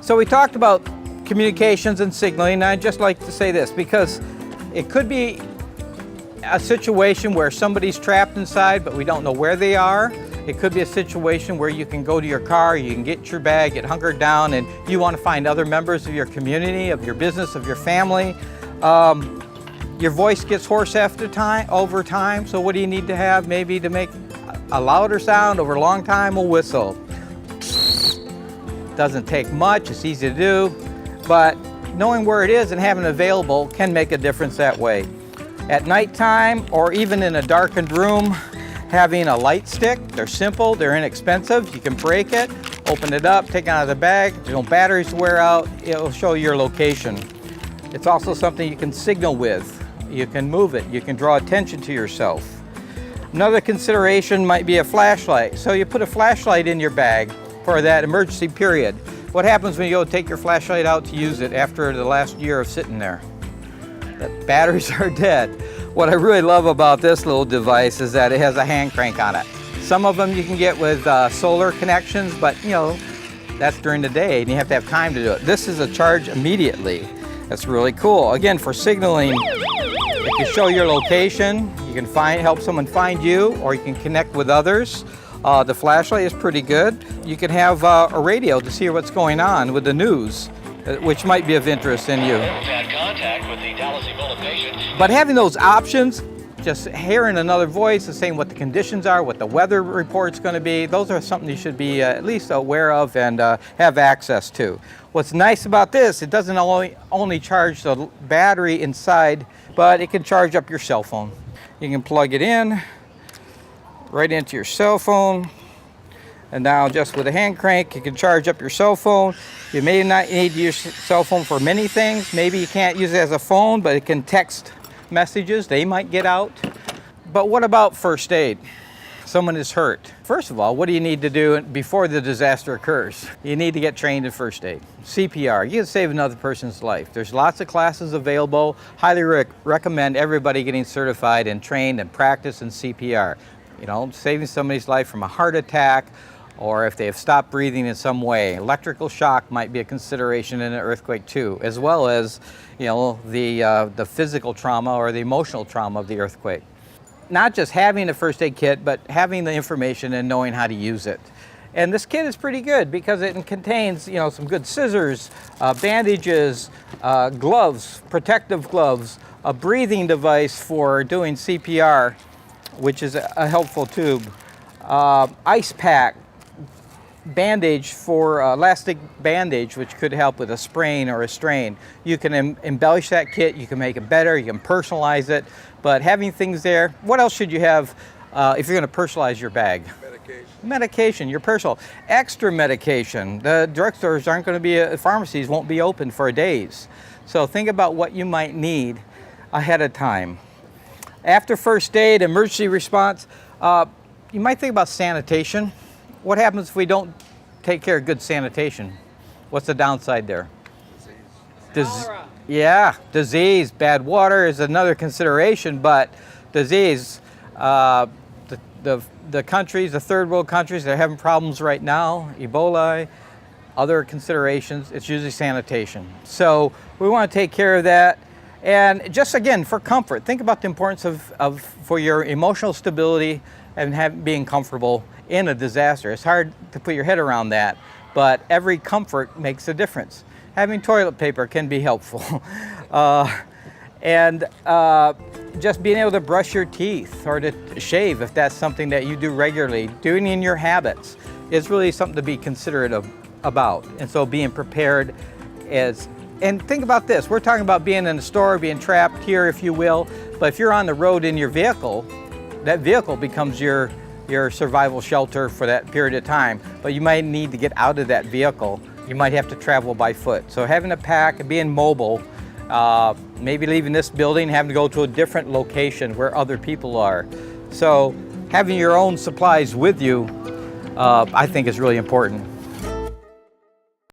So we talked about communications and signaling, and I'd just like to say this because it could be a situation where somebody's trapped inside but we don't know where they are. It could be a situation where you can go to your car, you can get your bag, get hunkered down, and you want to find other members of your community, of your business, of your family. Your voice gets hoarse over time, so what do you need to have maybe to make a louder sound over a long time? A whistle. Doesn't take much, it's easy to do, but knowing where it is and having it available can make a difference that way. At nighttime or even in a darkened room, having a light stick, they're simple, they're inexpensive, you can break it, open it up, take it out of the bag, there's no batteries to wear out, it'll show your location. It's also something you can signal with, you can move it, you can draw attention to yourself. Another consideration might be a flashlight. So you put a flashlight in your bag for that emergency period. What happens when you go take your flashlight out to use it after the last year of sitting there? The batteries are dead. What I really love about this little device is that it has a hand crank on it. Some of them you can get with solar connections, but you know, that's during the day and you have to have time to do it. This is a charge immediately. That's really cool. Again, for signaling, it can show your location, you can help someone find you, or you can connect with others. The flashlight is pretty good. You can have a radio to see what's going on with the news, which might be of interest in you. But having those options, just hearing another voice and saying what the conditions are, what the weather report's going to be, those are something you should be at least aware of and have access to. What's nice about this, it doesn't only charge the battery inside, but it can charge up your cell phone. You can plug it in right into your cell phone. And now just with a hand crank, you can charge up your cell phone. You may not need to use your cell phone for many things. Maybe you can't use it as a phone, but it can text messages. They might get out. But what about first aid? Someone is hurt. First of all, what do you need to do before the disaster occurs? You need to get trained in first aid. CPR, you can save another person's life. There's lots of classes available. Highly recommend everybody getting certified and trained and practice in CPR. You know, saving somebody's life from a heart attack, or if they have stopped breathing in some way. Electrical shock might be a consideration in an earthquake too, as well as, you know, the physical trauma or the emotional trauma of the earthquake. Not just having a first aid kit, but having the information and knowing how to use it. And this kit is pretty good because it contains, you know, some good scissors, bandages, gloves, protective gloves, a breathing device for doing CPR, which is a helpful tube, ice pack, bandage for elastic bandage, which could help with a sprain or a strain. You can embellish that kit, you can make it better, you can personalize it, but having things there, what else should you have if you're going to personalize your bag? Medication, your personal. Extra medication. The drugstores aren't going to be, pharmacies won't be open for days. So think about what you might need ahead of time. After first aid, emergency response, you might think about sanitation. What happens if we don't take care of good sanitation? What's the downside there? Disease. Bad water is another consideration, but disease. The countries, the third world countries, they're having problems right now. Ebola, other considerations, it's usually sanitation. So we want to take care of that. And just again, for comfort, think about the importance for your emotional stability and being comfortable in a disaster. It's hard to put your head around that, but every comfort makes a difference. Having toilet paper can be helpful. Just being able to brush your teeth or to shave, if that's something that you do regularly, doing in your habits is really something to be considerate about. And so being prepared and think about this, we're talking about being in a store, being trapped here, if you will, but if you're on the road in your vehicle, that vehicle becomes your survival shelter for that period of time, but you might need to get out of that vehicle. You might have to travel by foot. So having a pack and being mobile, maybe leaving this building, having to go to a different location where other people are. So having your own supplies with you, I think is really important.